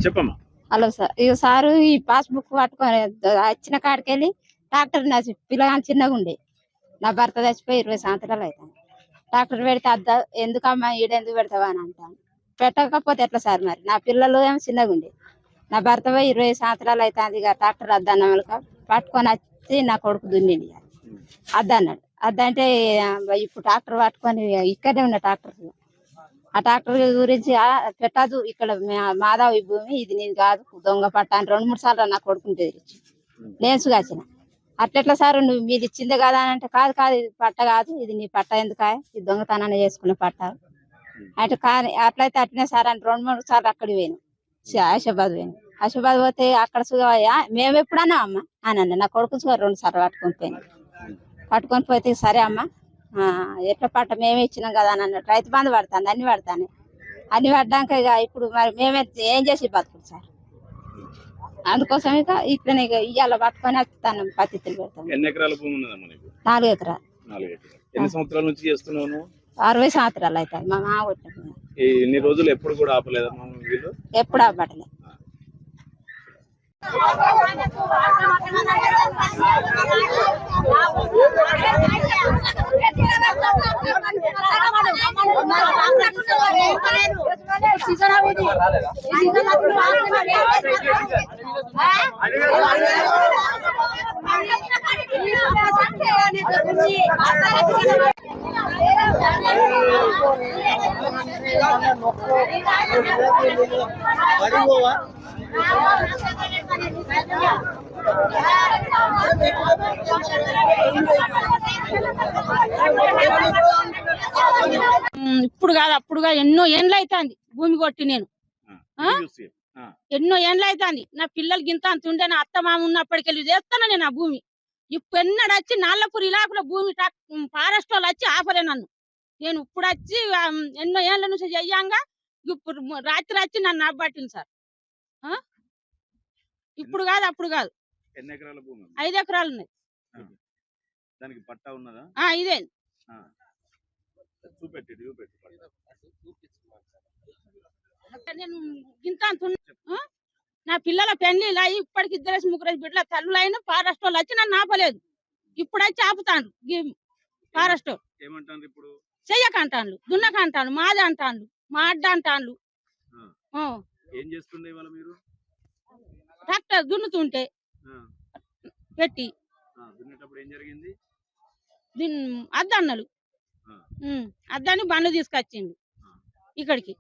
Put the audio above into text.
చెప్పమ్మా. Hello sir, ఇక sir ఈ పాస్బుక్ పట్టుకొని వచ్చిన కాడికి వెళ్ళి డాక్టర్ నా పిల్లగాని చిన్నగా ఉండే, నా భర్త చచ్చిపోయి 20 సంవత్సరాలు అవుతాను. డాక్టర్ పెడితే అద్ద ఎందుకమ్మా ఈడెందుకు పెడతావా అని అంటాను. పెట్టకపోతే ఎట్లా సార్, మరి నా పిల్లలు ఏమో చిన్నగా ఉండే, నా భర్త పోయి 20 సంవత్సరాలు అవుతుంది. ఇక డాక్టర్ అద్దన్నమాలక పట్టుకొని వచ్చి నా కొడుకు దున్నింది అద్దన్నాడు. అద్దంటే ఇప్పుడు డాక్టర్ పట్టుకొని ఇక్కడే ఉన్న డాక్టర్, ఆ డాక్టర్ గురించి పెట్టదు ఇక్కడ మాధవ్ ఈ భూమి ఇది నీది కాదు దొంగ పట్ట అని 2-3 సార్లు నా కొడుకుంటే తెచ్చి నేను కాచిన. అట్లెట్లా సార్ నువ్వు మీది ఇచ్చిందే కదా అని అంటే, కాదు కాదు ఇది పట్ట కాదు, ఇది నీ పట్ట ఎందుకా, ఇది దొంగతనాన్ని చేసుకునే పట్ట అంటే. కానీ అట్లయితే అట్లనే సార్ అని 2-3 సార్లు అక్కడికి పోయాను, ఆశాబాద్ పోయాను. ఆశాబాద్ పోతే అక్కడ సుగవయ్యా మేము ఎప్పుడన్నా అమ్మ అని అన్న. నా కొడుకు సుగా 2 సార్లు పట్టుకొని పోయాను. పట్టుకొని పోతే సరే అమ్మ ఎట్లా పట్ట మేమే ఇచ్చినాం కదా అని అన్నట్టు. రైతు బంధు పడుతుంది, అన్ని పడతాను, అన్ని పడ్డాక ఇక ఇప్పుడు మరి మేమే ఏం చేసి బతుకుడు సార్. అందుకోసం ఇక ఇట్లనే ఇవాళ పట్టుకొని వస్తాను, పత్తితులు పెడతాను. ఎన్ని ఎకరాల భూమి ఉన్నదమ్మా నీకు? 4 ఎకరాలు. 4 ఎకరాలు. ఎన్ని సంవత్సరాల నుంచి చేస్తున్నావు? 60 సంవత్సరాలు అవుతాయి. మా మామ కొట్టిన ఇన్ని రోజులు ఎప్పుడు కూడా ఆపలేదమ్మా వీళ్ళు? ఎప్పుడు ఆపట్లేదు. ఇప్పుడు కాదు అప్పుడుగా ఎన్నో ఏండ్లు అవుతుంది భూమి కొట్టి. నేను ఎన్నో ఏండ్లు అవుతుంది. నా పిల్లలు గింత అంత ఉండే, నా అత్త మామ ఉన్నప్పటికెళ్ళి చేస్తాను నేను ఆ భూమి. ఇప్పుడు ఎన్నడు వచ్చి నాళ్ళపూర్ ఇలాకుల భూమి ఫారెస్ట్ వాళ్ళు వచ్చి ఆపలే నన్ను. నేను ఇప్పుడు వచ్చి ఎన్నో ఏళ్ళ నుంచి చెయ్యంగా ఇప్పుడు రాత్రి వచ్చి నన్ను ఆపబట్టింది సార్. ఇప్పుడు కాదు అప్పుడు కాదు. 5 ఎకరాలు ఉన్నాయి. దానికి పట్టా ఉన్నదా? ఇదే నేను గింత నా పిల్లల పెళ్లి ఇప్పటికి 2-3 బిడ్డల తల్లులు అయినా ఫారెస్ట్ వాళ్ళు వచ్చి నన్ను ఆపలేదు. ఇప్పుడు వచ్చి ఆపుతాను. ఫారెస్ట్ ఇప్పుడు చెయ్యకంటాను, దున్నకంటాను, మాది అంటాను, మా అడ్డ అంటాను. ట్రాక్టర్ దున్నుతుంటే పెట్టి అద్దన్నలు అద్దని బండ్లు తీసుకొచ్చిండు ఇక్కడికి.